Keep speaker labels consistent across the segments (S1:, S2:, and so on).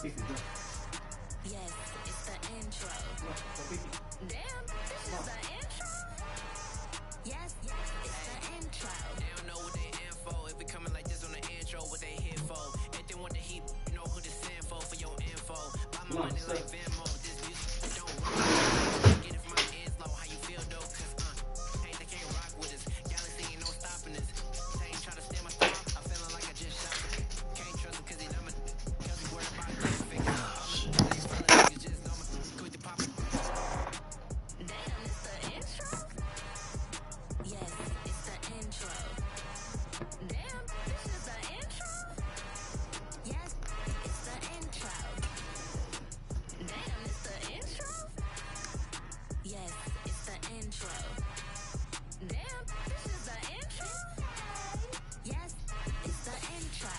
S1: Yes, it's the intro. Damn, this is the intro. Yes, it's the intro.
S2: They don't know what they in for. If we coming like this on the intro, what they here for? Anything want the heat, you know who to send for your info. Buy my money like Venmo. This music don't rock. Get it from my ends low. How you feel though? Cause hey, they can't rock with us. Galaxy ain't no stopping us. They ain't trying to stand my stuff. I'm feeling like I just shot him. Can't trust him cause he dumb. Cause he worried about this fix. Niggas just know me. Quit the pop.
S1: Damn, it's the intro. Yes, it's the intro. Damn, this is the intro. Yes, it's the intro. Damn, it's the intro. Yes, it's the intro. Damn, this is the intro. Yes, it's the intro.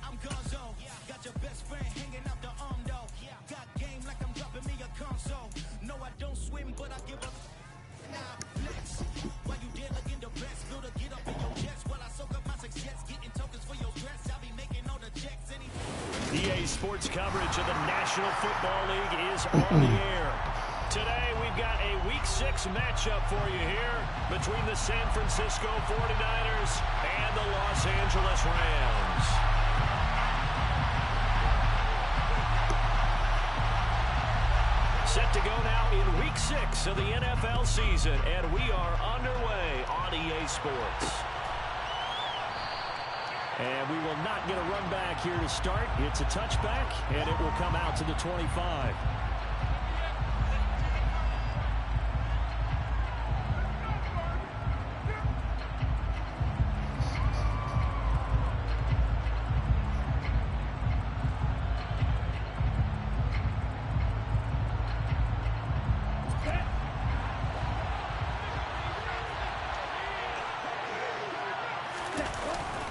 S3: I'm Gonzo, got your best friend hanging out the arm though. Got game like I'm dropping me a console. No, I don't swim, but I give up. Nah, flex. While you there looking the best, build a get up in your chest. While I soak up my success, getting tokens for your dress. I'll be making all the checks.
S4: EA Sports coverage of the National Football League is on the air. Today we've got a Week 6 matchup for you here between the San Francisco 49ers and the Los Angeles Rams. Set to go now in Week 6 of the NFL season, and we are underway on EA Sports. And we will not get a run back here to start. It's a touchback, and it will come out to the 25.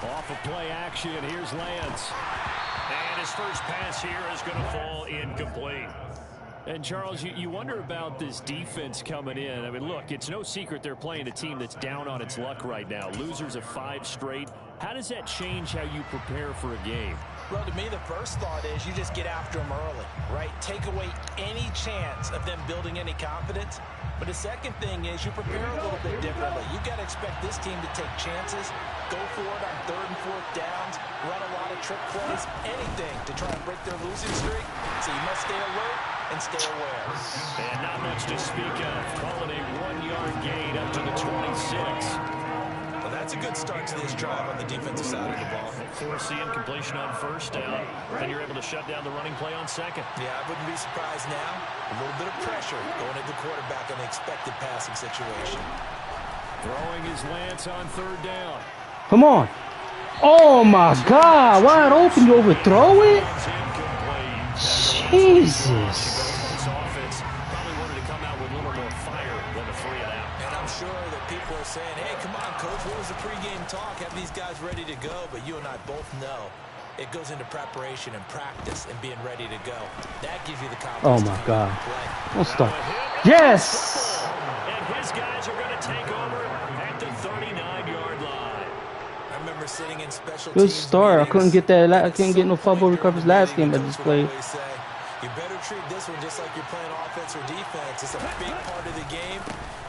S4: Off of play action, here's Lance. And his first pass here is going to fall incomplete. And, Charles, you wonder about this defense coming in. I mean, look, it's no secret they're playing a team that's down on its luck right now. Losers of 5 straight. How does that change how you prepare for a game?
S5: Well, to me, the first thought is you just get after them early, right? Take away any chance of them building any confidence. But the second thing is you prepare a little bit differently. You've got to expect this team to take chances, go for it on 3rd and 4th downs, run a lot of trick plays, anything to try and break their losing streak. So you must stay alert and stay aware.
S4: And not much to speak of. Calling a 1-yard gain up to the 26.
S5: Well, that's a good start to this drive on the defensive side of the ball.
S4: Forcing completion on 1st down, and you're able to shut down the running play on 2nd.
S5: Yeah, I wouldn't be surprised now. A little bit of pressure going into the quarterback on the expected passing situation.
S4: Throwing his Lance on 3rd down.
S6: Come on. Oh, my God. Wide open. You overthrow it? Jesus.
S4: This offense probably wanted to come out with a little more fire than to free it out.
S5: And I'm sure that people are saying, hey, come on, Coach, what was the pregame talk? Have these guys ready to go? But you and I both know it goes into preparation and practice and being ready to go. That gives you the confidence.
S6: Oh, my God. Don't stop. Yes!
S4: And his guys are going to take over at the 39-yard line.
S5: I remember sitting in special
S6: Good
S5: teams
S6: start. I couldn't get that. I couldn't get no fumble recoveries last game I just played.
S5: You better treat this one just like you're playing offense or defense. It's a big part of the game,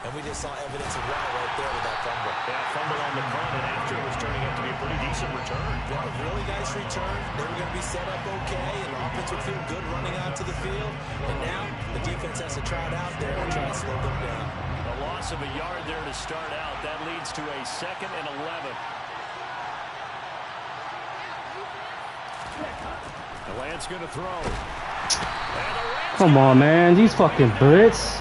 S5: and we just saw evidence of that right there with that fumble.
S4: Yeah, fumble on the punt, and after it was turning out to be a pretty decent return.
S5: Yeah, really nice return. They were going to be set up okay, and the offense would feel good running out to the field. And now the defense has to try it out there and try to slow them down.
S4: A loss of a yard there to start out. That leads to a 2nd and 11. The Lance going to throw.
S6: Come on, man. These fucking Brits.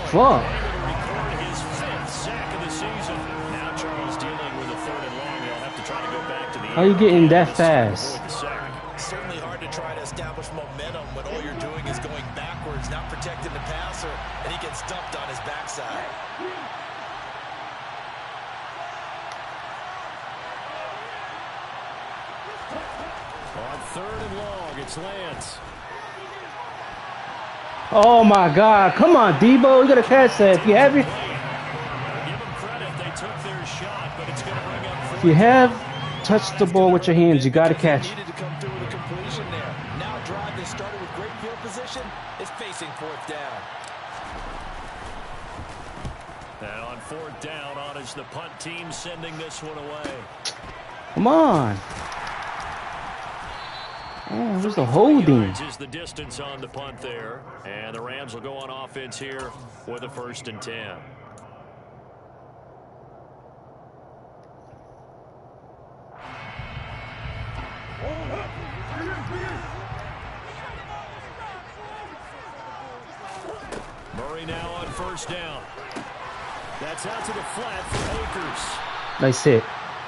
S6: Fuck.
S4: Record his 5th sack of the season. Now Charles dealing with a 3rd and long. He'll have to try to go back to the
S6: How you getting that fast?
S5: Certainly hard to try to establish momentum when all you're doing is going backwards, not protecting the passer, and he gets dumped on his backside.
S4: On 3rd and long, it's Lance.
S6: Oh my God! Come on, Debo, you gotta catch that. If you have it,
S4: Give them credit, they took their shot, but it's going to bring up.
S6: if you have touched the ball with your hands, you gotta catch it.
S5: Needed to come through with a completion there. Now a drive that started with great field position is facing 4th down.
S4: And on 4th down, on is the punt team sending this one away.
S6: Come on. Oh, there's the holding.
S4: Is the distance on the punt there, and the Rams will go on offense here with a 1st and 10. Murray now on 1st down. That's out to the flat for Akers.
S6: Nice hit.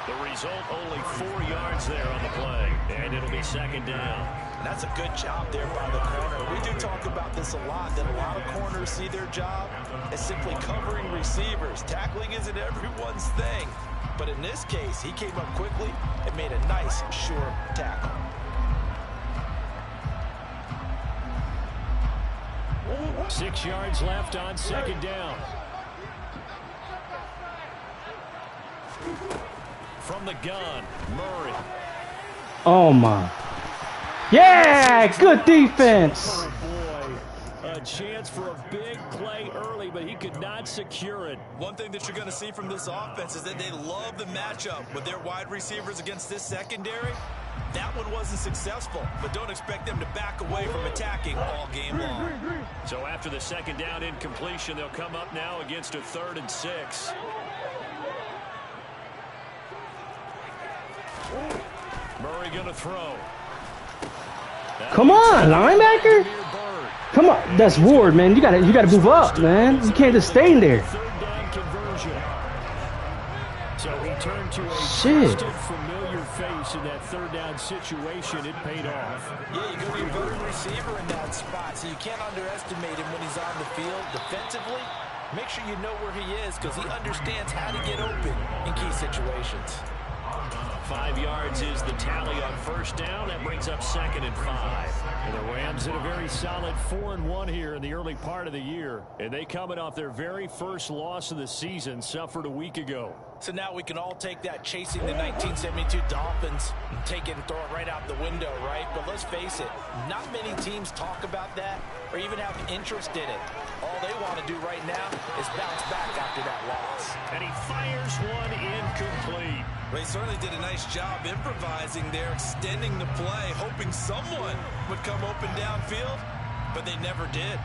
S4: The result, only 4 yards there on the play, and it'll be 2nd down.
S5: And that's a good job there by the corner. We do talk about this a lot, that a lot of corners see their job as simply covering receivers. Tackling isn't everyone's thing. But in this case, he came up quickly and made a nice, sure tackle.
S4: Oh, 6 yards left on 2nd down. From the gun, Murray.
S6: Oh my. Yeah, good defense.
S4: Oh boy, a chance for a big play early, but he could not secure it.
S5: One thing that you're going to see from this offense is that they love the matchup with their wide receivers against this secondary. That one wasn't successful, but don't expect them to back away from attacking all game long.
S4: So after the 2nd down incompletion, they'll come up now against a 3rd and 6. Murray gonna throw.
S6: Come on, linebacker. Come on, that's Ward, man. You gotta move up, man. You can't just stay in there.
S4: 3rd down conversion. So he turned to a
S6: Shit.
S4: trusted, familiar face in that 3rd down situation. It paid off.
S5: Yeah, you got to be a veteran receiver in that spot, so you can't underestimate him when he's on the field. Defensively, make sure you know where he is because he understands how to get open in key situations.
S4: 5 yards is the tally on 1st down. That brings up 2nd and 5. And the Rams hit a very solid 4-1 here in the early part of the year. And they coming off their very first loss of the season, suffered a week ago.
S5: So now we can all take that chasing the 1972 Dolphins and take it and throw it right out the window, right? But let's face it, not many teams talk about that or even have interest in it. All they want to do right now is bounce back after that loss.
S4: And he fires one incomplete.
S5: Well, he certainly did a nice job improvising there, extending the play, hoping someone would come open downfield, but they never did.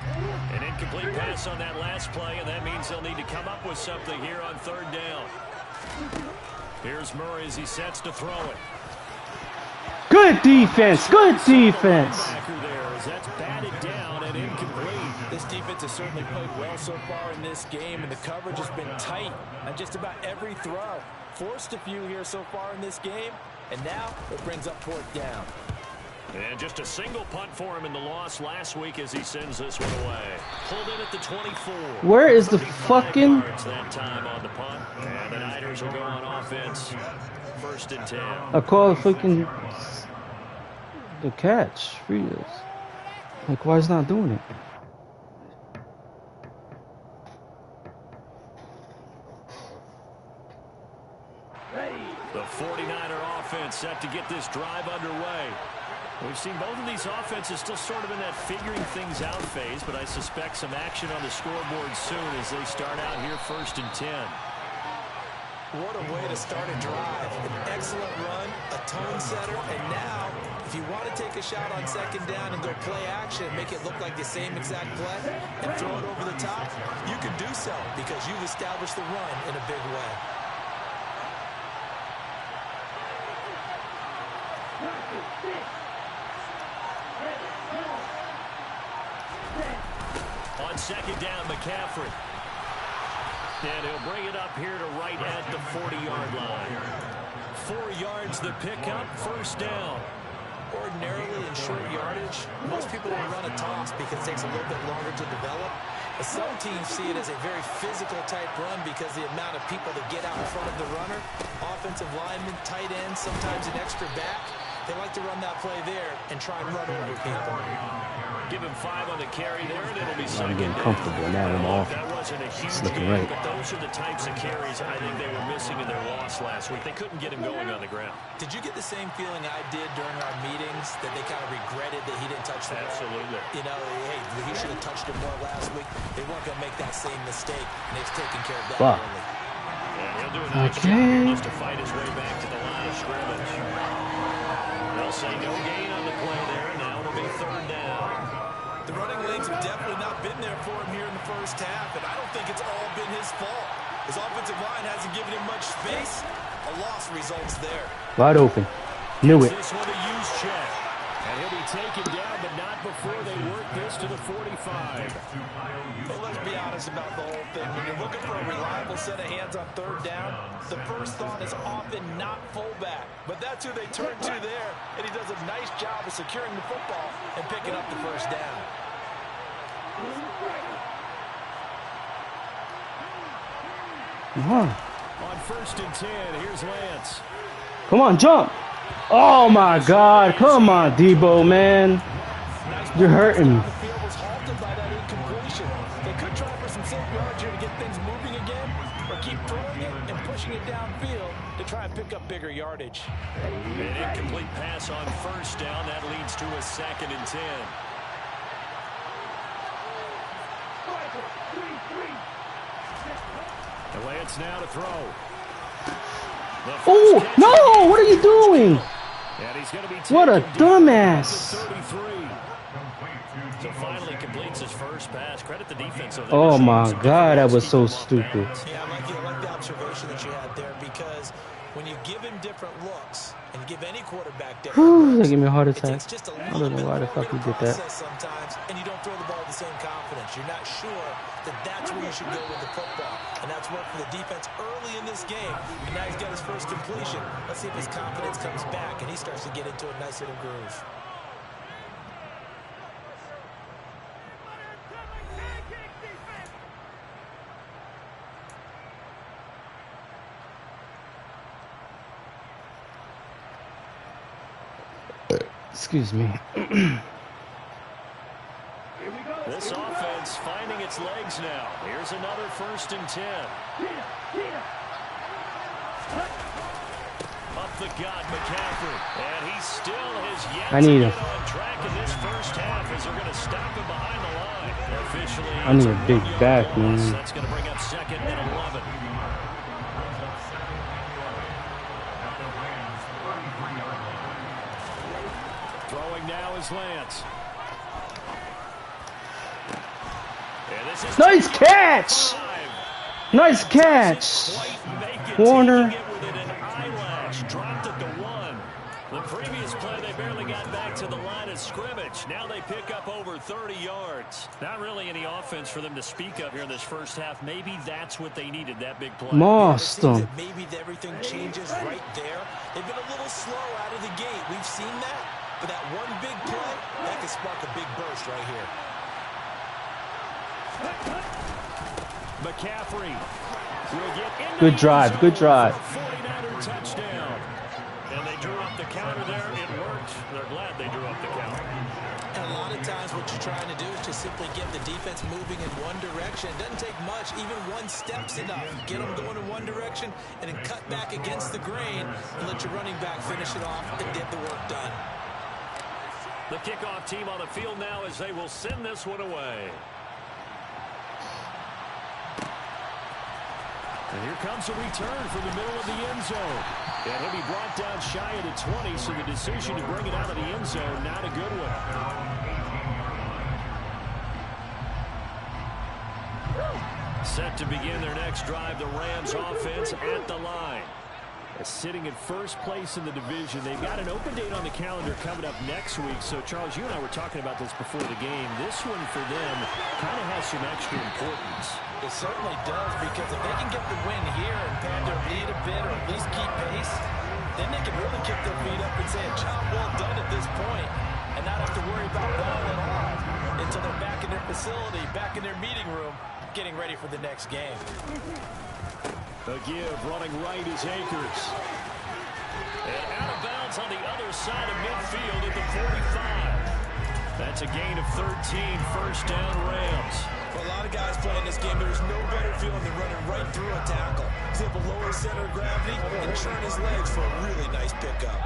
S4: An incomplete pass on that last play, and that means they'll need to come up with something here on 3rd down. Here's Murray as he sets to throw it.
S6: Good defense. Good defense.
S4: There as that's batted down and incomplete.
S5: This defense has certainly played well so far in this game, and the coverage has been tight on just about every throw. Forced a few here so far in this game, and now it brings up 4th down.
S4: And just a single punt for him in the loss last week as he sends this one away. Pulled in at the 24.
S6: Where is the fucking...
S4: that time on the punt. And the Niners will go on offense. 1st and 10.
S6: I call it fucking... the catch. Fritos. Like, why is not doing it?
S4: The 49er offense set to get this drive underway. We've seen both of these offenses still sort of in that figuring things out phase, but I suspect some action on the scoreboard soon as they start out here 1st and 10.
S5: What a way to start a drive. An excellent run, a tone setter, and now, if you want to take a shot on 2nd down and go play action and make it look like the same exact play and throw it over the top, you can do so because you've established the run in a big way.
S4: On 2nd down, McCaffrey. And he'll bring it up here to right at the 40-yard line. 4 yards the pickup, 1st down.
S5: Ordinarily, in short yardage, most people will run a toss because it takes a little bit longer to develop. But some teams see it as a very physical type run because the amount of people that get out in front of the runner, offensive linemen, tight ends, sometimes an extra back, they like to run that play there and try and run over people.
S4: Give him 5 on the carry there, and it'll be
S6: I'm getting comfortable now. I'm off.
S4: That wasn't a huge
S6: looking
S4: game,
S6: right.
S4: but those are the types of carries I think they were missing in their loss last week. They couldn't get him going on the ground.
S5: Did you get the same feeling I did during our meetings that they kind of regretted that he didn't touch the ball?
S4: Absolutely.
S5: You know, hey, he should have touched it more last week. They weren't going to make that same mistake, and they've taken care of that early.
S4: Yeah, he'll do a nice job here just to fight his way back to the line of scrimmage. They'll say no gain on the play there, and now it'll be 3rd down.
S5: The running lanes have definitely not been there for him here in the first half, and I don't think it's all been his fault. His offensive line hasn't given him much space. A loss results there.
S6: Wide open. Knew it.
S4: This one a use check. And he'll be taken down, but not before they work this to the 45.
S5: Well, let's be honest about the whole thing. When you're looking for a reliable set of hands on 3rd down, the first thought is often not fullback. But that's who they turn to there, and he does a nice job of securing the football and picking up the first down.
S6: Come on.
S4: On 1st and 10, here's Lance.
S6: Come on, jump. Oh, my God. Come on, Debo, man. You're hurting me.
S5: The field was halted by that incompletion. They could try for some safe yards here to get things moving again, or keep throwing it and pushing it downfield to try and pick up bigger yardage.
S4: An incomplete pass on 1st down. That leads to a 2nd and 10. And Lance now to throw.
S6: Oh, no. What are you doing?
S4: And he's going to be
S6: What a
S4: taken deep
S6: dumbass.
S4: at the 33. So finally completes his first pass. Credit the defense. So
S6: Oh, my God. That was so stupid.
S5: Yeah, I like the observation that you had there, because when you give him different looks and give any quarterback different
S6: Whew,
S5: looks,
S6: that gave me a heart
S5: it
S6: attack.
S5: takes just a
S6: I
S5: little
S6: don't know
S5: bit
S6: why the fuck
S5: longer
S6: he
S5: to
S6: did that.
S5: process sometimes, and you don't throw the ball with the same confidence. You're not sure that that's where you should go with the football, and that's worked for the defense early in this game, and now he's got his first completion. Let's see if his confidence comes back and he starts to get into a nice little groove.
S6: Excuse me.
S4: This offense finding its legs now. Here's another 1st and 10. Up the gut, McCaffrey. And he still has yet
S6: I need
S4: to
S6: him.
S4: get on track in this first half as they're going to stop him behind the line. Officially,
S6: I need
S4: it's
S6: a big
S4: 1-yard
S6: back,
S4: loss.
S6: man.
S4: That's going to bring up 2nd and 11. Throwing now is Lance. And this is
S6: Nice catch. Nice catch. Warner.
S4: Dropped it to 1. The previous play, they barely got back to the line of scrimmage. Now they pick up over 30 yards. Not really any offense for them to speak of here in this first half. Maybe that's what they needed, that big play.
S6: Mossed him.
S5: Maybe everything changes right there. They've been a little slow out of the gate. We've seen that. But that one big play, that could spark a big burst right here.
S4: McCaffrey will get into
S6: Good drive. Good drive.
S4: 49er touchdown. And they drew up the counter there. It worked. They're glad they drew up the counter.
S5: And a lot of times what you're trying to do is just simply get the defense moving in one direction. It doesn't take much. Even one step's enough. Get them going in one direction and then cut back against the grain and let your running back finish it off and get the work done.
S4: The kickoff team on the field now as they will send this one away. And here comes a return from the middle of the end zone. And he'll be brought down shy of the 20, so the decision to bring it out of the end zone, not a good one. Set to begin their next drive, the Rams offense at the line. Sitting in first place in the division. They've got an open date on the calendar coming up next week. So, Charles, you and I were talking about this before the game. This one for them kind of has some extra importance.
S5: It certainly does, because if they can get the win here and pad their lead a bit or at least keep pace, then they can really kick their feet up and say a job well done at this point, and not have to worry about ball at all until they're back in their facility, back in their meeting room, getting ready for the next game.
S4: A give running right is Akers. And out of bounds on the other side of midfield at the 45. That's a gain of 13, first down Rams.
S5: For a lot of guys playing this game, there's no better feeling than running right through a tackle. He's able to lower his center of gravity and churn his legs for a really nice pickup.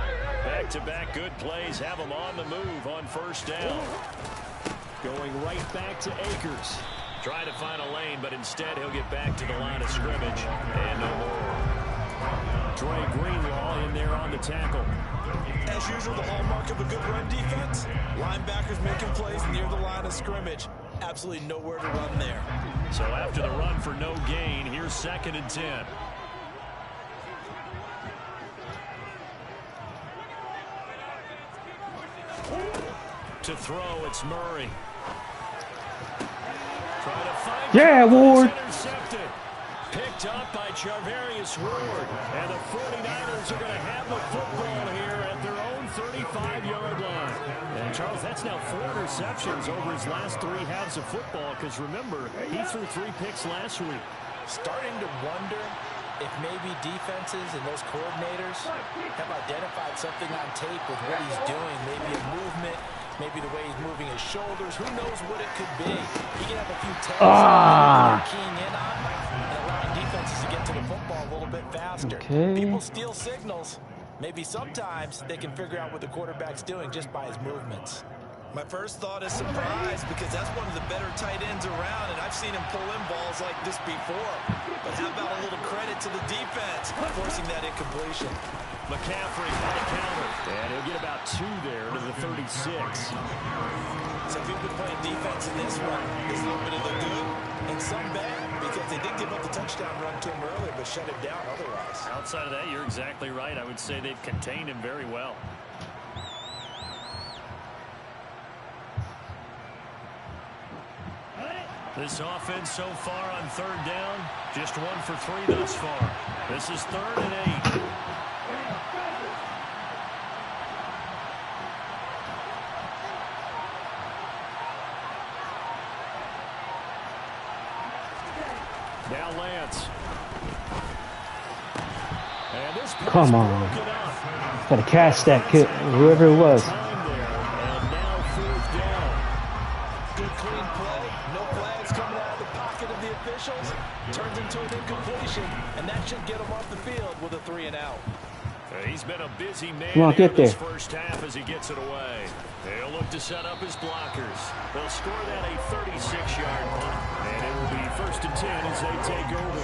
S4: Back-to-back good plays have him on the move on first down. Going right back to Akers. Trying to find a lane, but instead he'll get back to the line of scrimmage. And no more. Dre Greenlaw in there on the tackle.
S5: As usual, the hallmark of a good run defense, linebackers making plays near the line of scrimmage. Absolutely nowhere to run there.
S4: So after the run for no gain, here's 2nd and 10. To throw, it's Murray. Trying to find
S6: Ward.
S4: Intercepted. Picked up by Charvarius Ward. And the 49ers are going to have the football here at their own 35-yard line. And Charles, that's now 4 interceptions over his last 3 halves of football, because remember, he threw 3 picks last week.
S5: Starting to wonder if maybe defenses and those coordinators have identified something on tape with what he's doing, maybe a movement, maybe the way he's moving his shoulders. Who knows what it could be? He can have a few tells keying in on and allowing defenses to get to the football a little bit faster. People steal signals. Maybe sometimes they can figure out what the quarterback's doing just by his movements.
S7: My first thought is surprise, because that's one of the better tight ends around, and I've seen him pull in balls like this before. But how about a little credit to the defense forcing that incompletion?
S4: McCaffrey on a counter, and he'll get about 2 there to the 36.
S5: So if you've been playing defense in this one, there's a little bit of the good and some bad, because they did give up the touchdown run to him earlier, but shut him down otherwise.
S4: Outside of that, you're exactly right. I would say they've contained him very well. This offense so far on 3rd down, just 1 for 3 thus far. This is 3rd and 8. Now Lance. And this
S6: come on. Gotta catch that kid, whoever it was.
S4: And now 4th down.
S5: Good clean play. No flags coming out of the pocket of the officials. Turns into an incompletion, and that should get him off the field with a 3 and out.
S4: He's been a busy man
S6: Come on, get there.
S4: this first half as he gets it away. He'll look to set up his blockers. They'll score that a 36-yard punt, and it will be 1st and 10 as they take over.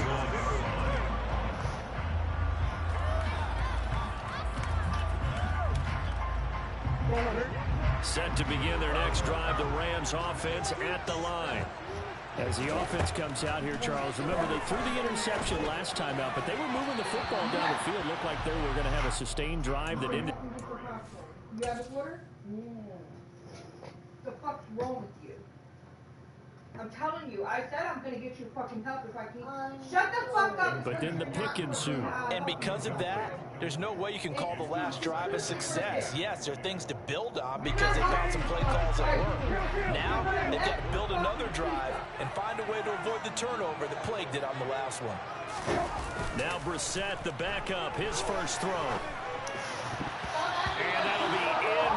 S4: Set to begin their next drive, the Rams offense at the line. As the offense comes out here, Charles, remember they threw the interception last time out, but they were moving the football down the field. Looked like they were going to have a sustained drive that ended.
S8: You have a order? The fuck's wrong with you? I'm telling you, I said I'm gonna get you fucking help if I can. Shut the fuck up!
S4: But then the pick ensued.
S5: And because of that, there's no way you can call the last drive a success. Yes, there are things to build on because they found some play calls that work. Now, they've got to build another drive and find a way to avoid the turnover that plagued it on the last one.
S4: Now Brissett, the backup, his first throw. And that'll be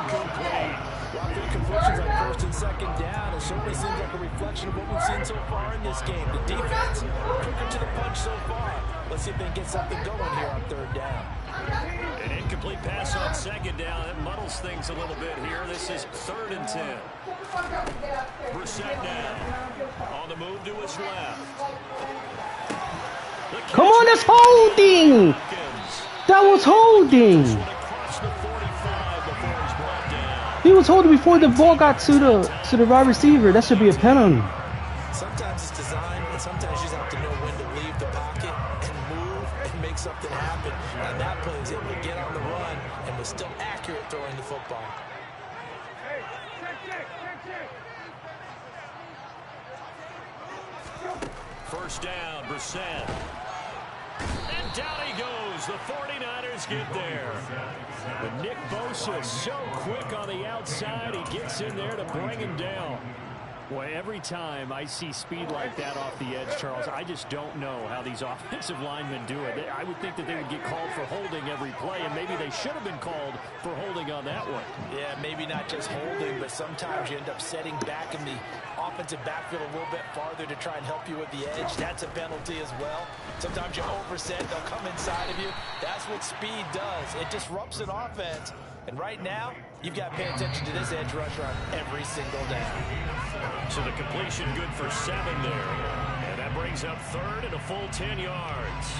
S4: incomplete.
S5: A lot of incompletions on 1st and 2nd down. It certainly seems like a reflection of what we've seen so far in this game. The defense, quicker to the punch so far. Let's see if they can get something going here on 3rd down.
S4: An incomplete pass on 2nd down. That muddles things a little bit here. This is 3rd and 10. Brissett now on the move to his left.
S6: Come on, that's holding! That was holding! He was holding before the ball got to the wide receiver. That should be a penalty.
S5: Sometimes it's designed, and sometimes you just have to know when to leave the pocket and move and make something happen. And that play was able to get on the run and was still accurate throwing the football.
S4: First down, Brissett. And down he goes. The 49ers get there. But Nick Bosa is so quick on the outside. He gets in there to bring him down. Boy, every time I see speed like that off the edge, Charles, I just don't know how these offensive linemen do it. I would think that they would get called for holding every play, and maybe they should have been called for holding on that one.
S5: Yeah, maybe not just holding, but sometimes you end up setting back in the offensive backfield a little bit farther to try and help you with the edge. That's a penalty as well. Sometimes you overset, they'll come inside of you. That's what speed does. It disrupts an offense. And right now, you've got to pay attention to this edge rusher on every single down.
S4: So the completion good for 7 there. And that brings up 3rd and a full 10 yards.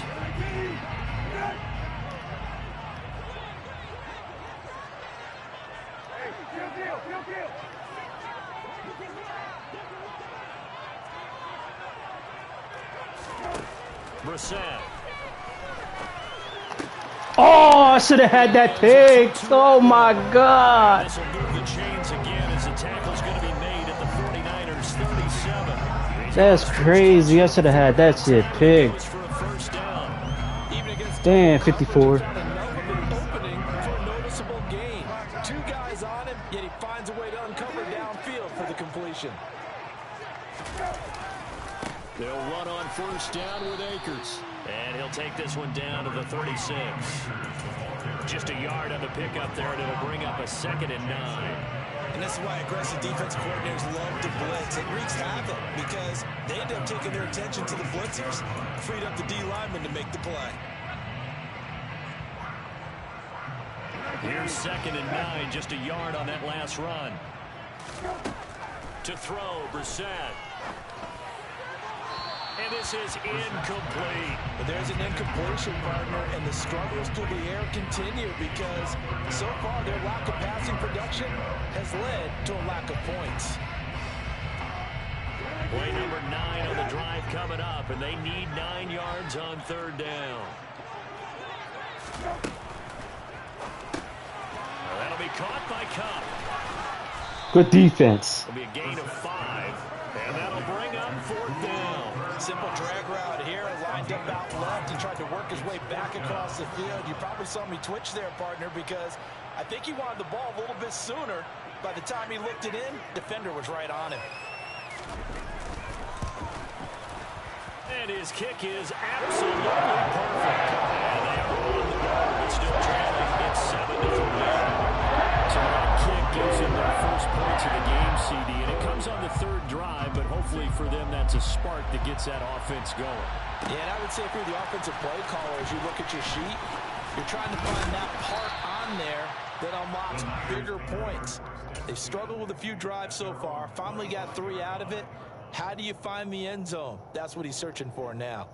S4: Brissett.
S6: Oh, I should have had that pick. Oh, my God.
S4: This will move the chains again as the tackle's going to be made at the 49ers 37.
S6: That's crazy. I should have had that shit picked. Damn, 54.
S5: Opening for a noticeable gain. 2 guys on him, yet he finds a way to uncover downfield for the completion.
S4: They'll run on 1st down with Akers. And he'll take this one down to the 36. Just a yard on the pickup there, and it'll bring up a 2nd and 9.
S7: And that's why aggressive defensive coordinators love to blitz. It wreaks havoc because they end up taking their attention to the blitzers, freed up the D lineman to make the play.
S4: Here's 2nd and 9, just a yard on that last run. To throw, Brissett. And this is incomplete.
S5: But there's an incompletion, partner, and the struggles through the air continue because so far their lack of passing production has led to a lack of points.
S4: Play number 9 on the drive coming up, and they need 9 yards on 3rd down. Well, that'll be caught by Cup.
S6: Good defense.
S4: It'll be a gain of 5, and that'll bring up 4th down.
S5: Simple drag route here, lined up out left and tried to work his way back across the field. You probably saw me twitch there, partner, because I think he wanted the ball a little bit sooner. By the time he looked it in, defender was right on him.
S4: And his kick is absolutely perfect. And they are on the board, but still trailing. It's 7-3. So that kick gives them their first points of the game, CD, and it comes on the 3rd drive, but hopefully for them that's a spark that gets that offense going.
S5: Yeah, and I would say if you're the offensive play caller, as you look at your sheet, you're trying to find that part on there that unlocks bigger points. They've struggled with a few drives so far, finally got 3 out of it. How do you find the end zone? That's what he's searching for now.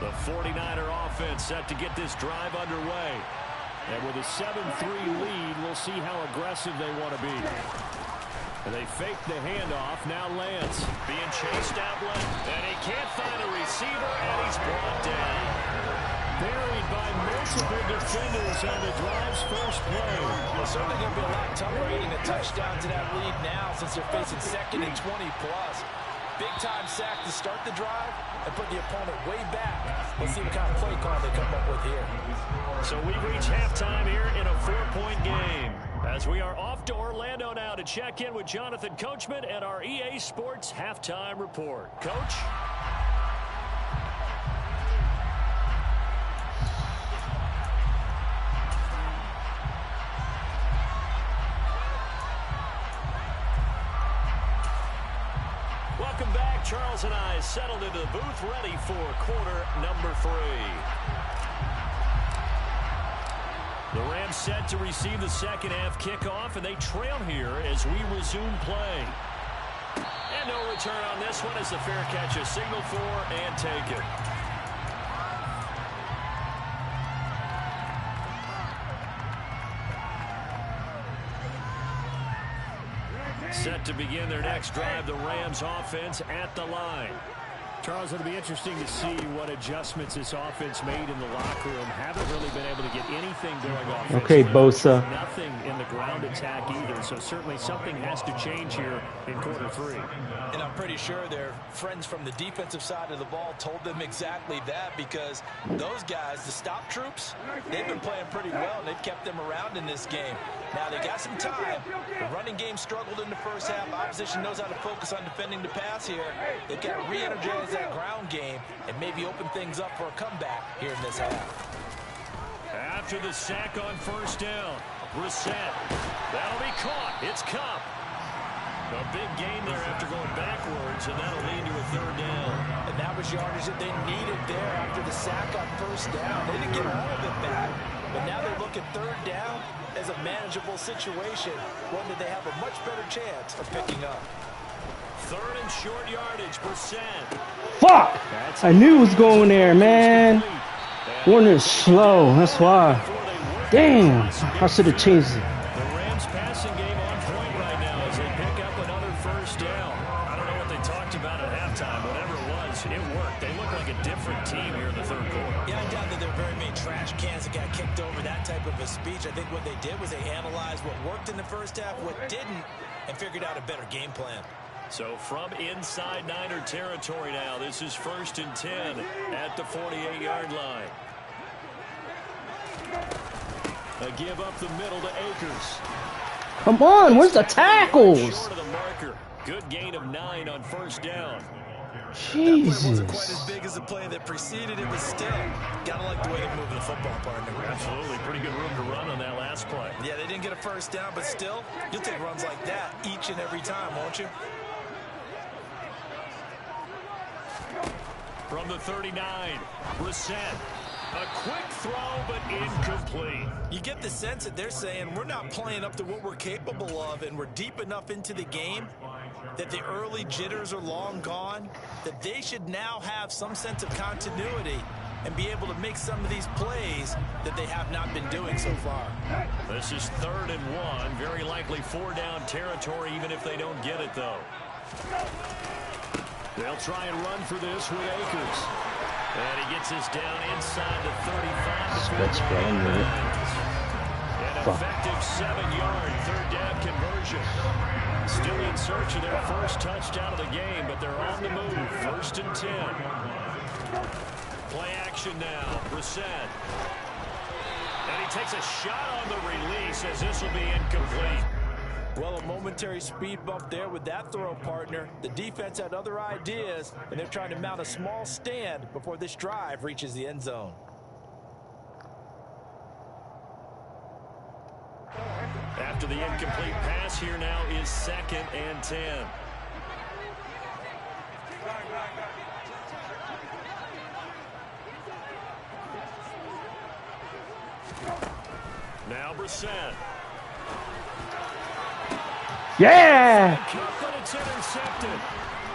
S4: The 49er offense set to get this drive underway. And with a 7-3 lead, we'll see how aggressive they want to be. And they fake the handoff. Now Lance being chased out left. And he can't find a receiver, and he's brought down. Buried by multiple defenders on the drive's first play.
S5: It's certainly going to be a lot tougher getting a touchdown to that lead now since they're facing 2nd and 20+. Big-time sack to start the drive and put the opponent way back. Let's see what kind of play call they come up with here.
S4: So we reach halftime here in a 4-point game. As we are off to Orlando now to check in with Jonathan Coachman and our EA Sports Halftime Report. Coach? Welcome back. Charles and I settled into the booth, ready for quarter number 3. The Rams set to receive the second half kickoff, and they trail here as we resume play. And no return on this one as the fair catch is signaled for and taken. Set to begin their next drive, the Rams offense at the line. Charles, it'll be interesting to see what adjustments this offense made in the locker room. Haven't really been able to get anything going offensively.
S6: Okay, Bosa.
S4: Nothing in the ground attack either, so certainly something has to change here in quarter 3.
S5: And I'm pretty sure their friends from the defensive side of the ball told them exactly that, because those guys, the stop troops, they've been playing pretty well, and they've kept them around in this game. Now, they got some time. The running game struggled in the first half. Opposition knows how to focus on defending the pass here. They've got to re-energize that ground game and maybe open things up for a comeback here in this half.
S4: After the sack on first down, Brissett. That'll be caught. It's Cup. A big gain there after going backwards, and that'll lead to a 3rd down.
S5: And that was yardage that they needed there after the sack on first down. They didn't get all of it back, but now they look at 3rd down as a manageable situation, one that they have a much better chance of picking up.
S4: 3rd and short yardage, Brissett.
S6: Fuck! I knew it was going there, man. Warner's slow, that's why. Damn, I should have changed it.
S4: The Rams passing game on point right now as they pick up another 1st down. I don't know what they talked about at halftime. Whatever it was, it worked. They look like a different team here in the 3rd quarter.
S5: Yeah, I doubt that there are very many trash cans that got kicked over, that type of a speech. I think what they did was they analyzed what worked in the first half, what didn't, and figured out a better game plan.
S4: So from inside Niner territory now, this is 1st and 10 at the 48-yard line. A give up the middle to Akers.
S6: Come on, where's the tackles?
S4: Short of the marker. Good gain of 9 on 1st down.
S6: Jesus.
S7: That play wasn't quite as big as the play that preceded it, but still, gotta like the way they moved the football, partner.
S4: Absolutely, pretty good room to run on that last play.
S7: Yeah, they didn't get a 1st down, but still, you'll take runs like that each and every time, won't you?
S4: From the 39, Brissett. A quick throw, but incomplete.
S7: You get the sense that they're saying we're not playing up to what we're capable of, and we're deep enough into the game that the early jitters are long gone, that they should now have some sense of continuity and be able to make some of these plays that they have not been doing so far.
S4: This is 3rd and 1. Very likely 4-down territory, even if they don't get it, though. They'll try and run for this with Akers. And he gets us down inside the 35. An effective 7-yard 3rd down conversion. Still in search of their first touchdown of the game, but they're on the move. 1st and 10. Play action now. Brissett. And he takes a shot on the release as this will be incomplete.
S5: Well, a momentary speed bump there with that throw, partner. The defense had other ideas, and they're trying to mount a small stand before this drive reaches the end zone.
S4: After the incomplete pass, here now is 2nd and 10. Now Brissett.
S6: Yeah!
S4: But it's intercepted.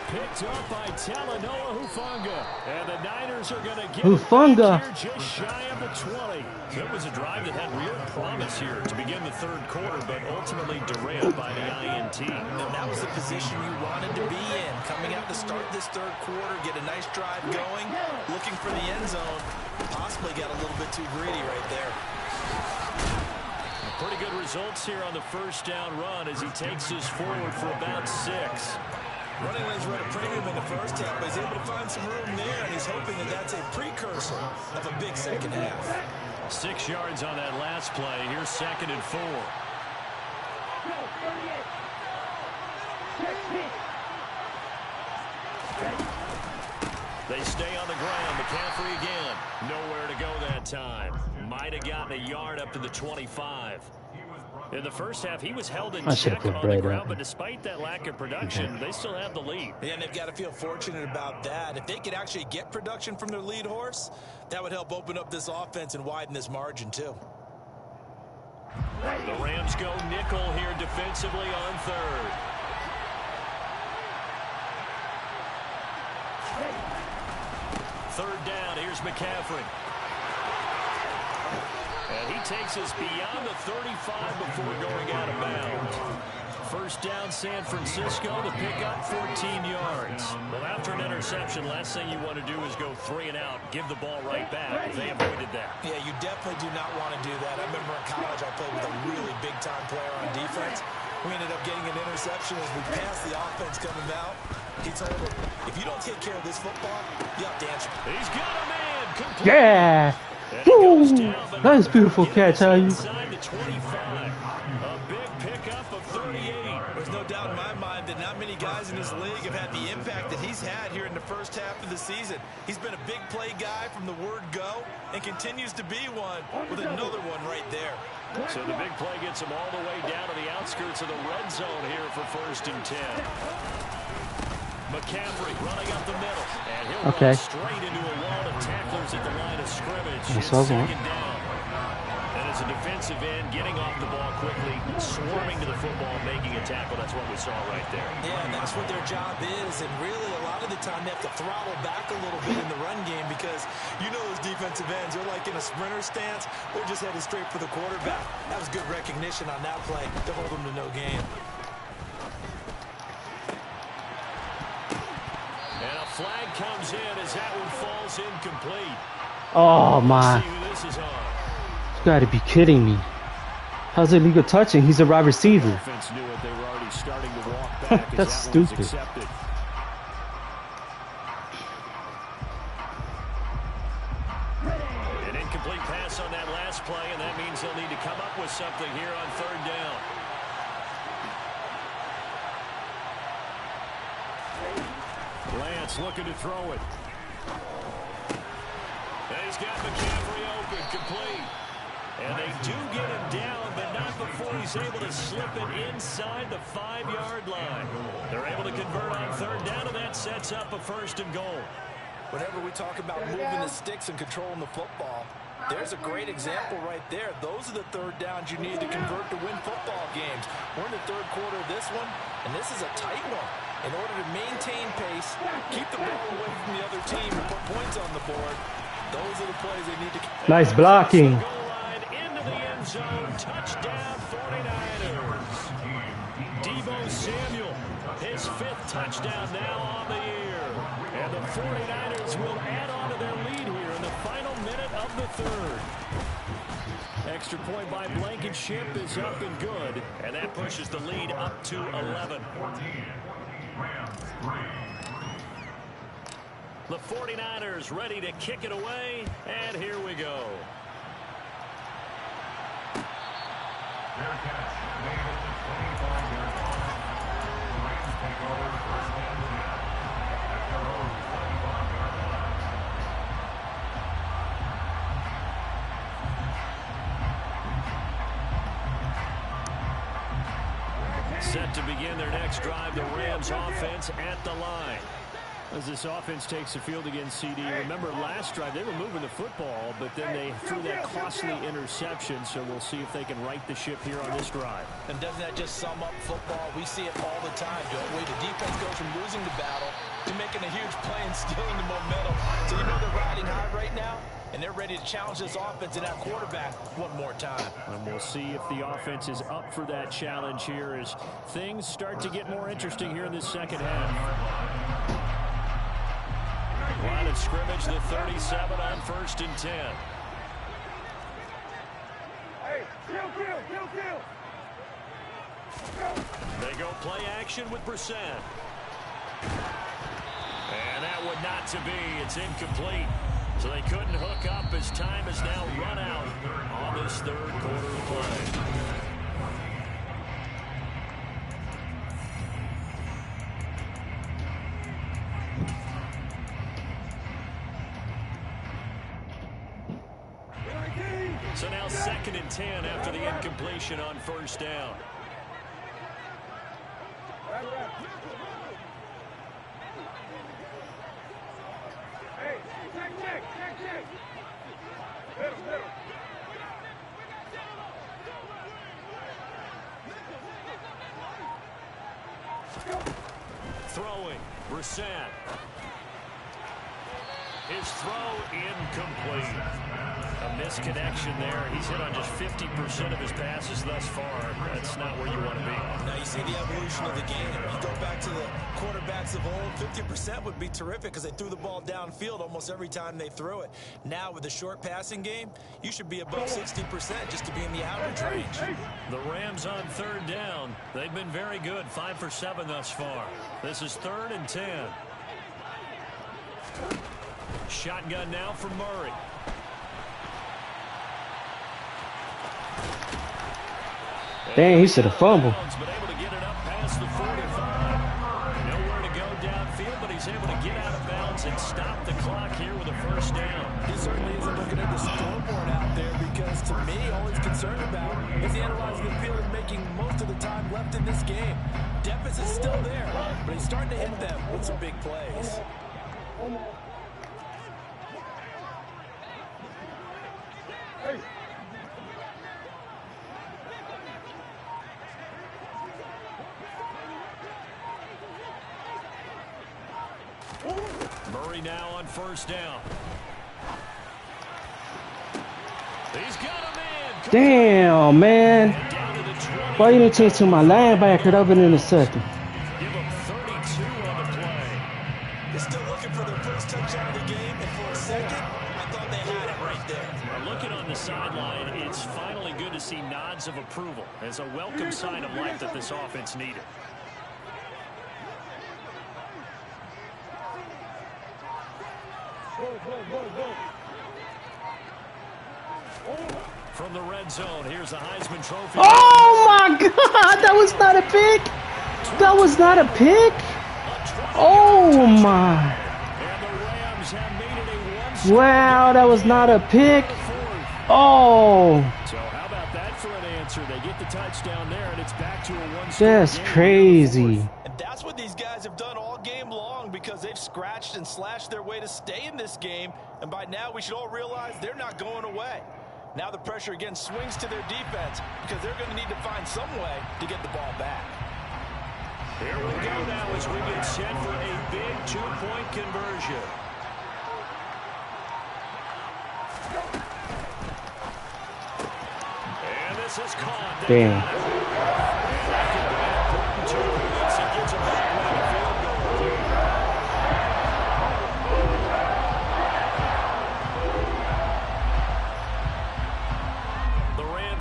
S4: Picked up by Talanoa Hufanga. And the Niners are going to get
S6: Hufanga.
S4: it here just shy of the 20. It was a drive that had real promise here to begin the 3rd quarter, but ultimately derailed by the INT.
S5: And that was the position you wanted to be in. Coming out to start this 3rd quarter, get a nice drive going, looking for the end zone. Possibly got a little bit too greedy right there.
S4: Pretty good results here on the 1st down run as he takes us forward for about 6.
S7: Running lanes were at a premium in the first half, but he's able to find some room there, and he's hoping that that's a precursor of a big 2nd half.
S4: 6 yards on that last play. Here's 2nd and 4. They stay on the ground. McCaffrey again. Nowhere to go that time. Might have gotten a yard up to the 25. In the first half, he was held in check on the ground, but despite that lack of production, they still have the lead.
S5: Yeah, and they've got to feel fortunate about that. If they could actually get production from their lead horse, that would help open up this offense and widen this margin, too.
S4: The Rams go nickel here defensively on 3rd. Third down, here's McCaffrey. And he takes us beyond the 35 before going out of bounds. First down, San Francisco. The pickup, 14 yards. Well, after an interception, last thing you want to do is go 3 and out, give the ball right back. They avoided that.
S7: Yeah, you definitely do not want to do that. I remember in college I played with a really big-time player on defense. We ended up getting an interception as we passed the offense coming out. He told him, if you don't take care of this football, you have to answer.
S4: He's got a man. Complete.
S6: Yeah. Woo. Nice, beautiful catch, how you?
S4: Inside the 25. A big pickup of 38.
S7: There's no doubt in my mind that not many guys in this league have had the impact that he's had here in the first half of the season. He's been a big play guy from the word go and continues to be one with another one right there.
S4: So the big play gets him all the way down to the outskirts of the red zone here for 1st and 10. McCaffrey running up the middle, and he'll run straight into a wall of tacklers at the line of scrimmage. It's 2nd down. And as a defensive end, getting off the ball quickly, swarming to the football, making a tackle. That's what we saw right there.
S7: Yeah, and that's what their job is. And really, a lot of the time, they have to throttle back a little bit in the run game because you know those defensive ends, they're like in a sprinter stance. They're just headed straight for the quarterback. That was good recognition on that play to hold them to no gain.
S4: And a flag comes in as that one falls incomplete.
S6: Oh, my.
S4: See who this is on.
S6: You got to be kidding me. How's it legal touching? He's a wide receiver.
S4: Defense knew it. They were already starting to walk back.
S6: That's stupid.
S4: An incomplete pass on that last play, and that means they'll need to come up with something here on 3rd down. Lance looking to throw it. And he's got McCaffrey open, complete. And they do get him down, but not before he's able to slip it inside the 5-yard line. They're able to convert on 3rd down, and that sets up a 1st and goal.
S7: Whenever we talk about moving the sticks and controlling the football, there's a great example right there. Those are the 3rd downs you need to convert to win football games. We're in the 3rd quarter of this one, and this is a tight one. In order to maintain pace, keep the ball away from the other team, and put points on the board, those are the plays they need to.
S6: Nice blocking.
S4: Into the end zone, touchdown 49ers. Deebo Samuel, his 5th touchdown now on the year. And the 49ers will add on to their lead here in the final minute of the 3rd. Extra point by Blankenship is up and good, and that pushes the lead up to 11. The 49ers ready to kick it away, and here we go. Set to begin their next drive, the Rams offense at the line. As this offense takes the field against CD, remember last drive they were moving the football, but then they threw that costly interception, so we'll see if they can right the ship here on this drive.
S7: And doesn't that just sum up football? We see it all the time, don't we? The defense goes from losing the battle to making a huge play and stealing the momentum. So you know they're riding high right now, and they're ready to challenge this offense and that quarterback one more time.
S4: And we'll see if the offense is up for that challenge here as things start to get more interesting here in this 2nd half. Line of scrimmage, the 37 on 1st and 10.
S3: Hey, kill.
S4: They go play action with Brissett. And that would not to be. It's incomplete. So they couldn't hook up as time has now run out on this 3rd quarter play. So now 2nd and 10 after the incompletion on 1st down.
S3: Hey, check. Middle.
S4: Throwing, Brissett. His throw incomplete. A misconnection there. He's hit on just 50% of his passes thus far. That's not where you want to be.
S7: Now you see the evolution of the game. You go back to the quarterbacks of old, 50% would be terrific because they threw the ball downfield almost every time they threw it. Now with the short passing game, you should be above 60% just to be in the average range.
S4: The Rams on 3rd down. They've been very good, 5 for 7 thus far. This is 3rd and 10. Shotgun now for Murray.
S6: Dang, he should have fumbled.
S4: But able to get it up past the 45. Nowhere to go downfield, but he's able to get out of bounds and stop the clock here with a 1st down.
S5: He certainly isn't looking at the scoreboard out there because, to me, all he's concerned about is analyzing the field and making most of the time left in this game. Deficit's still there, but he's starting to hit them with some big plays.
S4: Murray now on 1st down. He's got a man.
S6: Damn, man. Why you didn't change to my linebacker? That would have been in a second.
S4: Give him 32 on the play.
S7: They're still looking for their first touchdown of the game, and for a second, I thought they had it right there.
S4: Looking on the sideline, it's finally good to see nods of approval as a welcome sign of life that this offense needed. From the red zone, here's the Heisman Trophy.
S6: Oh my God, that was not a pick. That was not a pick. Oh my.
S4: And the Rams have made it a one-score.
S6: Wow, that was not a pick. Oh.
S4: So how about that for an answer? They get the touchdown there, and it's back to a one-score.
S6: That's crazy.
S7: And that's what these guys have done all game long because they've scratched and slashed their way to stay in this game. And by now, we should all realize they're not going away. Now the pressure again swings to their defense because they're going to need to find some way to get the ball back.
S4: Here we go now as we get set for a big 2-point conversion. And this is caught.
S6: Damn.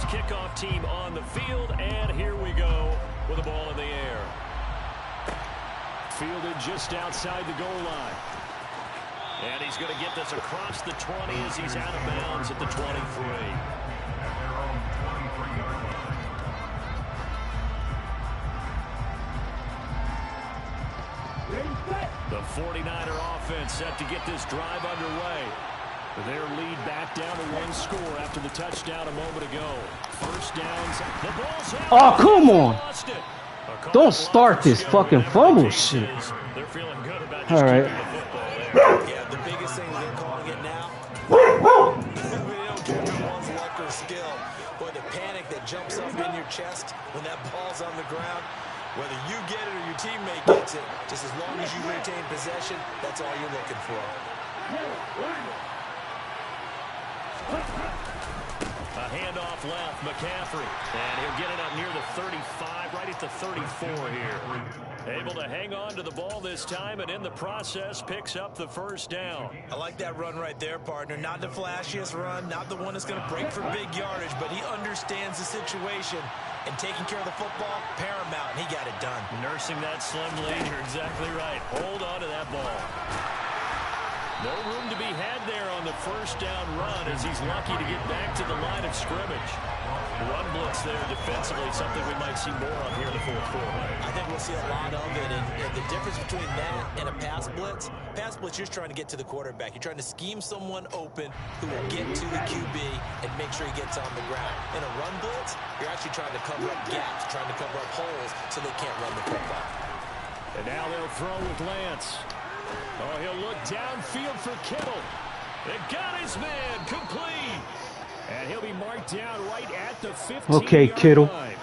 S4: Kickoff team on the field, and here we go with the ball in the air. Fielded just outside the goal line. And he's going to get this across the 20 as he's out of bounds at the 23. The 49er offense set to get this drive underway. Their lead back down to 1 score after the touchdown a moment ago. 1st downs. The ball's out.
S6: Oh, come on. Don't start this fucking fumble shit.
S4: They're feeling good about
S6: all right.
S4: keeping the football there.
S7: Yeah, the biggest thing they're calling it now. They don't care if one's luck or skill. Boy, the panic that jumps up in your chest when that ball's on the ground. Whether you get it or your teammate gets it, just as long as you retain possession, that's all you're looking for.
S4: A handoff left, McCaffrey. And he'll get it up near the 35, right at the 34 here. Able to hang on to the ball this time, and in the process, picks up the 1st down.
S7: I like that run right there, partner. Not the flashiest run, not the one that's going to break for big yardage, but he understands the situation. And taking care of the football, paramount, and he got it done.
S4: Nursing that slim lead, you're exactly right. Hold on to that ball. No room to be had there on the 1st down run as he's lucky to get back to the line of scrimmage. Run blitz there defensively, something we might see more of here in the 4th quarter.
S7: I think we'll see a lot of it, and the difference between that and a pass blitz, you're just trying to get to the quarterback. You're trying to scheme someone open who will get to the QB and make sure he gets on the ground. In a run blitz, you're actually trying to cover up gaps, trying to cover up holes so they can't run the football.
S4: And now they'll throw with Lance. Oh, he'll look downfield for Kittle. It got his man complete. And he'll be marked down right at the 15-yard
S6: Okay, Kittle.
S4: line.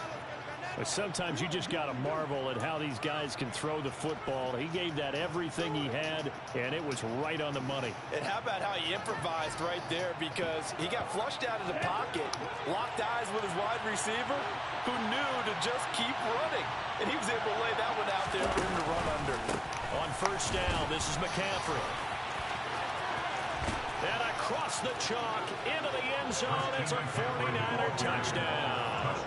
S4: But sometimes you just got to marvel at how these guys can throw the football. He gave that everything he had, and it was right on the money.
S7: And how about how he improvised right there, because he got flushed out of the pocket, locked eyes with his wide receiver, who knew to just keep running. And he was able to lay that one out there for him to run under.
S4: On first down, this is McCaffrey. And across the chalk into the end zone. It's a 49er touchdown.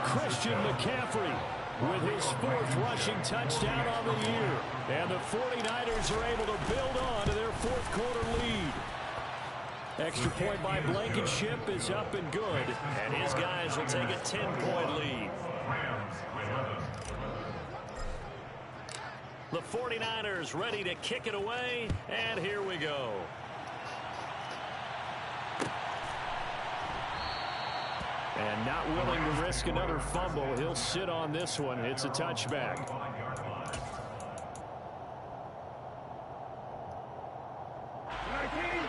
S4: Christian McCaffrey with his 4th rushing touchdown on the year. And the 49ers are able to build on to their 4th quarter lead. Extra point by Blankenship is up and good. And his guys will take a 10-point lead. The 49ers ready to kick it away. And here we go. And not willing to risk another fumble. He'll sit on this one. It's a touchback.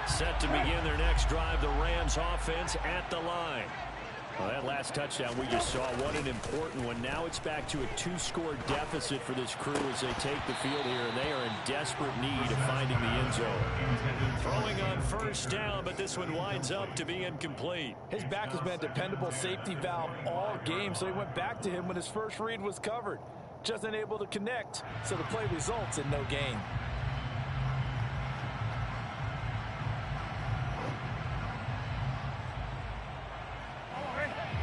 S4: Set to begin their next drive, the Rams offense at the line. Well, that last touchdown we just saw, what an important one. Now it's back to a 2-score deficit for this crew as they take the field here, and they are in desperate need of finding the end zone. Throwing on first down, but this one winds up to be incomplete.
S7: His back has been a dependable safety valve all game, so he went back to him when his first read was covered. Just unable to connect, so the play results in no gain.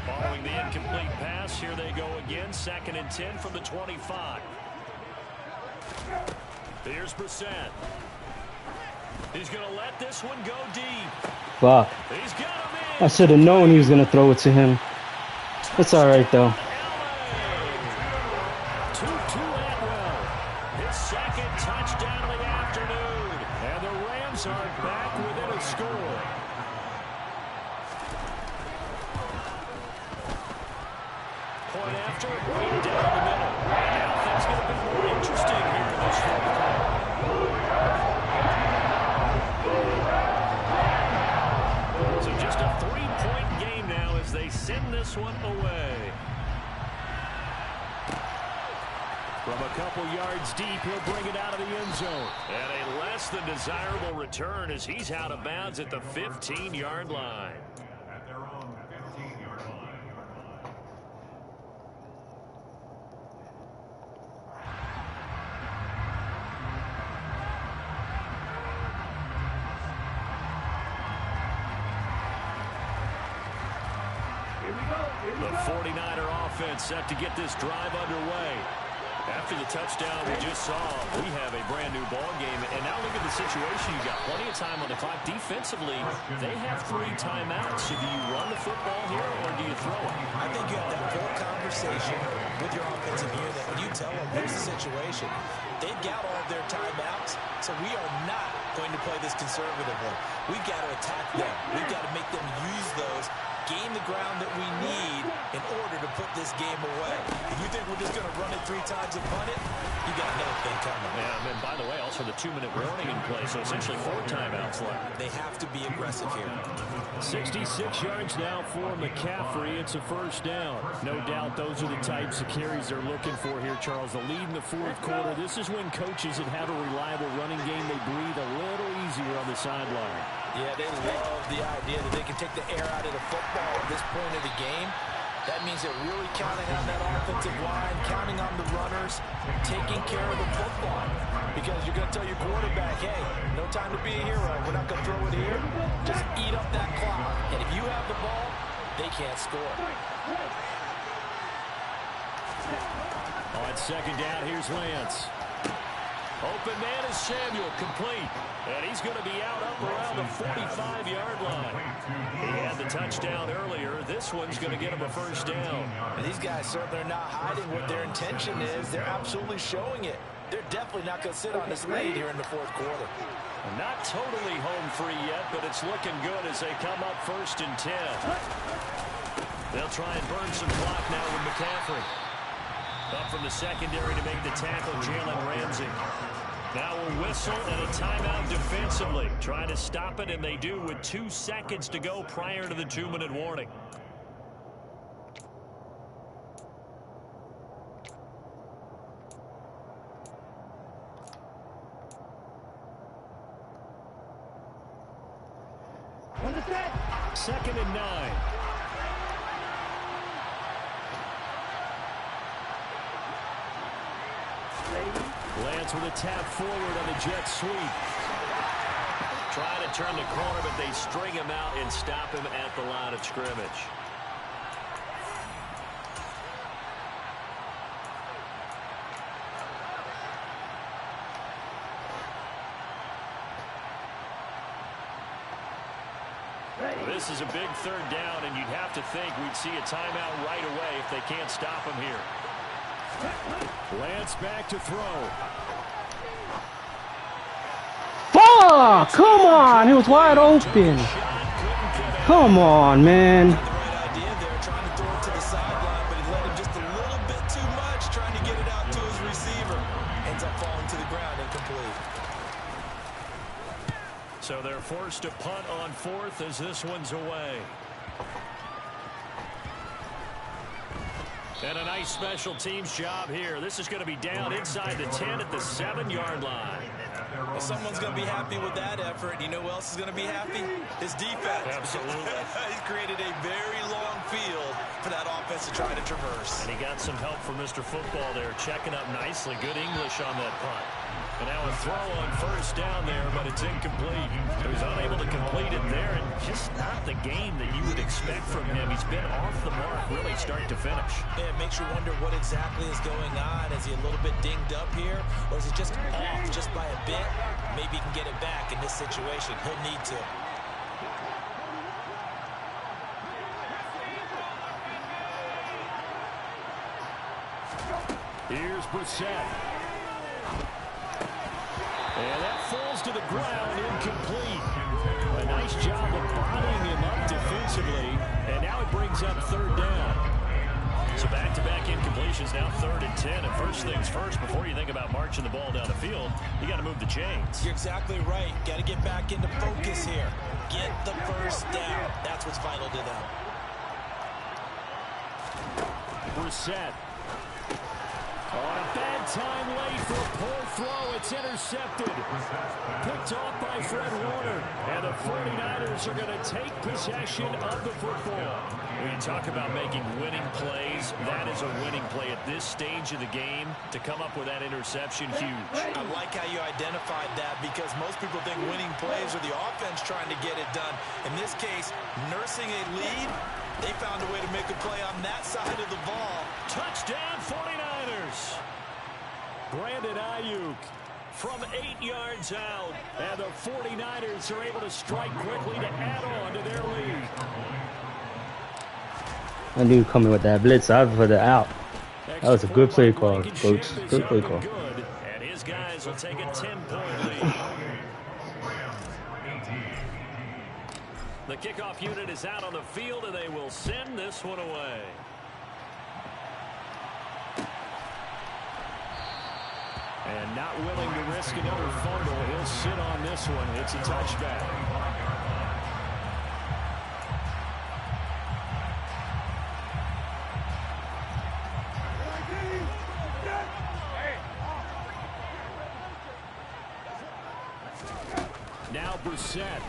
S4: Following the incomplete pass, here they go again. 2nd and 10 from the 25. Here's Brissett. He's going to let this one go deep.
S6: Fuck.
S4: He's got him in.
S6: I should have known he was going to throw it to him. It's all right, though.
S4: Tutu Atwell. His 2nd touchdown of the afternoon. And the Rams are back within a score. Point after, way down the middle. Now things get a bit more interesting here in this 4th quarter. So just a 3-point game now as they send this one away. From a couple yards deep, he'll bring it out of the end zone. And a less than desirable return as he's out of bounds at the 15-yard line. The 49er offense set to get this drive underway. After the touchdown we just saw, we have a brand new ball game. And now look at the situation. You got plenty of time on the clock. Defensively, they have 3 timeouts. So do you run the football here or do you throw it?
S5: I think you have that full conversation with your offensive unit when you tell them here's the situation. They've got all of their timeouts, so we are not going to play this conservatively. We've got to attack them. We've got to make them use those, gain the ground that we need in order to put this game away. If you think we're just going to run it 3 times and punt it, you got another thing coming.
S4: Yeah, and by the way, also the 2-minute warning in play, so essentially 4 timeouts left.
S5: They have to be aggressive here.
S4: 66 yards now for McCaffrey. It's a first down. No doubt those are the types of carries they're looking for here, Charles. The lead in the 4th quarter. This is when coaches that have a reliable running game, they breathe a little easier on the sideline.
S5: Yeah, they love the idea that they can take the air out of the football at this point of the game. That means they're really counting on that offensive line, counting on the runners, taking care of the football. Because you're going to tell your quarterback, hey, no time to be a hero. We're not going to throw it here. Just eat up that clock. And if you have the ball, they can't score.
S4: On 2nd down, here's Lance. Open man is Samuel, complete. And he's going to be out up around the 45-yard line. He had the touchdown earlier. This one's going to get him a first down.
S5: And these guys certainly are not hiding what their intention is. They're absolutely showing it. They're definitely not going to sit on this lead here in the 4th quarter.
S4: Not totally home free yet, but it's looking good as they come up 1st and 10. They'll try and burn some clock now with McCaffrey. Up from the secondary to make the tackle, Jalen Ramsey. Now a whistle and a timeout defensively. Trying to stop it, and they do with 2 seconds to go prior to the 2-minute warning. 2nd and 9. Lance with a tap forward on the jet sweep. Trying to turn the corner, but they string him out and stop him at the line of scrimmage. This is a big 3rd down, and you'd have to think we'd see a timeout right away if they can't stop him here. Lance back to throw.
S6: Fuck! Come on! He was wide open. Come on, man.
S7: The right idea there, trying to throw it to the sideline, but he let him just a little bit too much, trying to get it out to his receiver. Ends up falling to the ground, incomplete.
S4: So they're forced to punt on 4th as this one's away. And a nice special teams job here. This is going to be down inside the 10 at the 7-yard line.
S7: Well, someone's going to be happy with that effort. You know who else is going to be happy? His defense.
S4: Absolutely.
S7: He's created a very long field for that offense to try to traverse.
S4: And he got some help from Mr. Football there, checking up nicely. Good English on that punt. And now a throw on 1st down there, but it's incomplete. He was unable to complete it there, and just not the game that you would expect from him. He's been off the mark really start to finish.
S7: Yeah, it makes you wonder what exactly is going on. Is he a little bit dinged up here, or is it just off just by a bit? Maybe he can get it back in this situation. He'll need to.
S4: Here's Brissett. And that falls to the ground, incomplete. A nice job of bottling him up defensively, and now it brings up 3rd down. So back-to-back incompletions, now 3rd and 10. And first things first, before you think about marching the ball down the field, you got to move the chains.
S7: You're exactly right. Got to get back into focus here. Get the 1st down. That's what's vital to them.
S4: Brissett. On a bad time late for a poor throw. It's intercepted. Picked off by Fred Warner. And the 49ers are going to take possession of the football. When you talk about making winning plays, that is a winning play at this stage of the game. To come up with that interception, huge.
S7: I like how you identified that, because most people think winning plays are the offense trying to get it done. In this case, nursing a lead, they found a way to make a play on that side of the ball.
S4: Touchdown 49ers. Brandon Ayuk from 8 yards out. And the 49ers are able to strike quickly to add on to their lead.
S6: I knew coming with that blitz out for the out. That was a good play call, Coach. Good play call.
S4: And his guys will take a 10-point lead. The kickoff unit is out on the field, and they will send this one away. And not willing to risk another fumble, he'll sit on this one. It's a touchback. Now Brissett.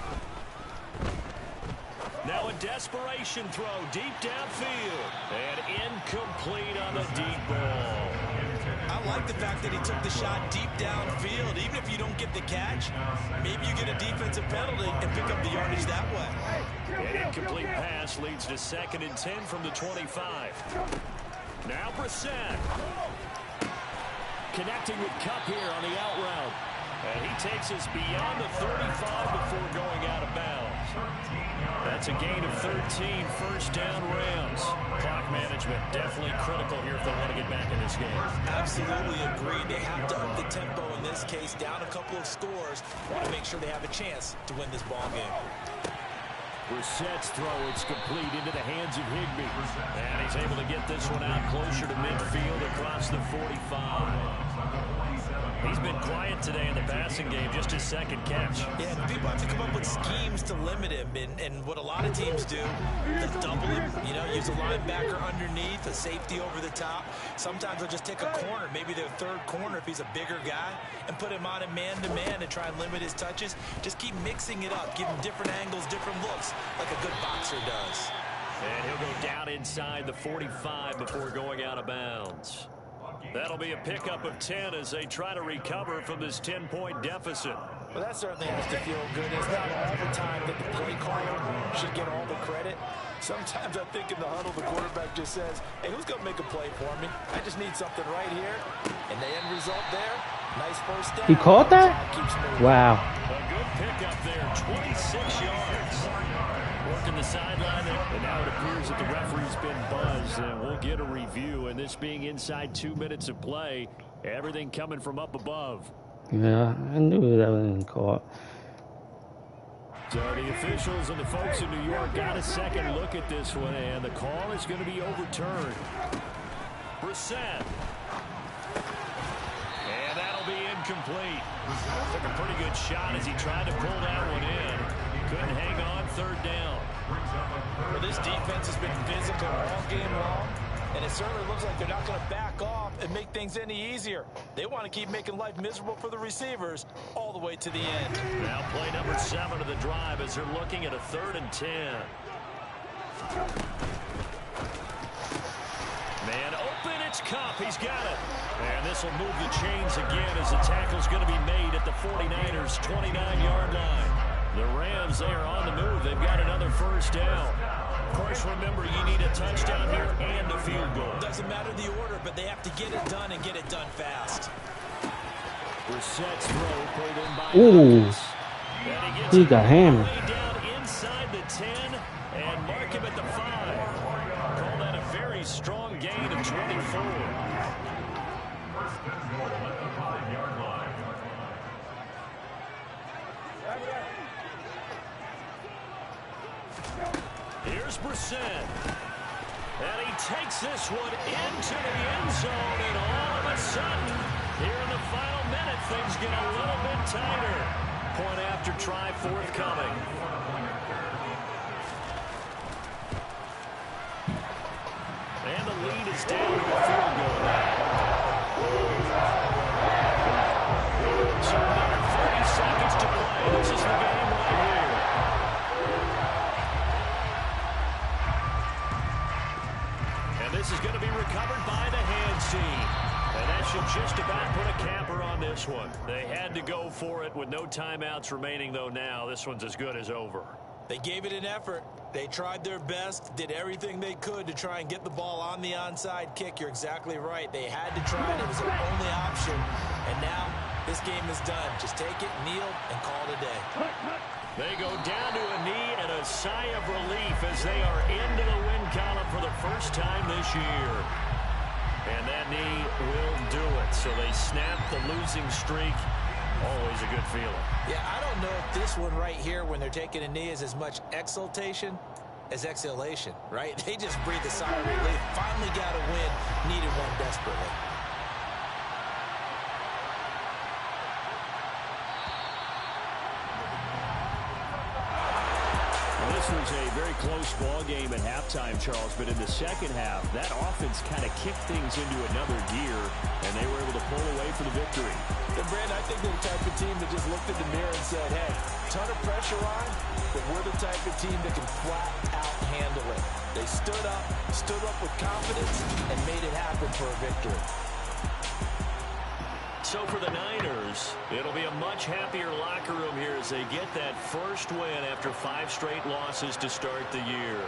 S4: Now a desperation throw deep downfield. And incomplete on the deep ball.
S7: I like the fact that he took the shot deep downfield. Even if you don't get the catch, maybe you get a defensive penalty and pick up the yardage that way.
S4: An incomplete pass leads to 2nd and 10 from the 25. Now Brissett. Connecting with Kupp here on the out route. And he takes us beyond the 35 before going out of bounds. That's a gain of 13, 1st down Rams. Clock management definitely critical here if they want to get back in this game.
S7: Absolutely agree. They have to up the tempo in this case, down a couple of scores. Want to make sure they have a chance to win this ball game.
S4: Brissett's throw, it's complete into the hands of Higbee. And he's able to get this one out closer to midfield across the 45. He's been quiet today in the passing game, just his 2nd catch.
S7: Yeah, people have to come up with schemes to limit him, and what a lot of teams do, they'll double him, use a linebacker underneath, a safety over the top. Sometimes they'll just take a corner, maybe their 3rd corner if he's a bigger guy, and put him on a man-to-man and try and limit his touches. Just keep mixing it up, give him different angles, different looks. like a good boxer does.
S4: And he'll go down inside the 45 before going out of bounds. That'll be a pickup of 10 as they try to recover from this 10-point deficit.
S7: Well, that certainly has to feel good. It's not all the time that the play caller should get all the credit. Sometimes I think in the huddle, the quarterback just says, hey, who's going to make a play for me? I just need something right here. And the end result there, nice first down.
S6: He caught that? Wow.
S4: A good pickup there, 26 yards. Working the sideline, and now it appears that the referee's been buzzed, and we'll get a review. And this being inside 2 minutes of play, everything coming from up above.
S6: Yeah, I knew that wasn't caught.
S4: So the officials and the folks in New York got a second look at this one, and the call is going to be overturned. Brissett. And that'll be incomplete. Took a pretty good shot as he tried to pull that one in. Couldn't hang on, third down.
S7: Well, this defense has been physical all game long, and it certainly looks like they're not going to back off and make things any easier. They want to keep making life miserable for the receivers all the way to the end.
S4: Now play number 7 of the drive as they're looking at a 3rd and 10. Man open, it's Cup. He's got it. And this will move the chains again as the tackle's going to be made at the 49ers' 29-yard line. The Rams, they are on the move. They've got another first down. Of course, remember, you need a touchdown here and a field goal.
S7: Doesn't matter the order, but they have to get it done and get it done fast.
S4: Brissett's throw pulled in by
S6: Ooh.
S4: Hawkins.
S6: He got hammered.
S4: Way down inside the 10 and mark him at the 5. Call that a very strong gain of 24. Here's Brissett. And he takes this one into the end zone, and all of a sudden, here in the final minute, things get a little bit tighter. Point after try forthcoming. And the lead is down to a field goal now. So another 30 seconds to play. This is the game right here. This is going to be recovered by the hands team. And that should just about put a capper on this one. They had to go for it with no timeouts remaining, though now this one's as good as over.
S7: They gave it an effort. They tried their best, did everything they could to try and get the ball on the onside kick. You're exactly right. They had to try it. It was their only option. And now this game is done. Just take it, kneel, and call it a day.
S4: They go down to a knee and a sigh of relief as they are into the win column for the first time this year. And that knee will do it. So they snap the losing streak. Always a good feeling. Yeah, I don't know if this one right here when they're taking a knee is as much exultation as exhalation, right? They just breathe a sigh of relief. Finally got a win. Needed one desperately. This was a very close ball game at halftime, Charles, but in the second half, that offense kind of kicked things into another gear, and they were able to pull away for the victory. And, Brandon, I think they're the type of team that just looked in the mirror and said, hey, ton of pressure on, but we're the type of team that can flat out handle it. They stood up with confidence, and made it happen for a victory. So for the Niners, it'll be a much happier locker room here as they get that first win after 5 straight losses to start the year.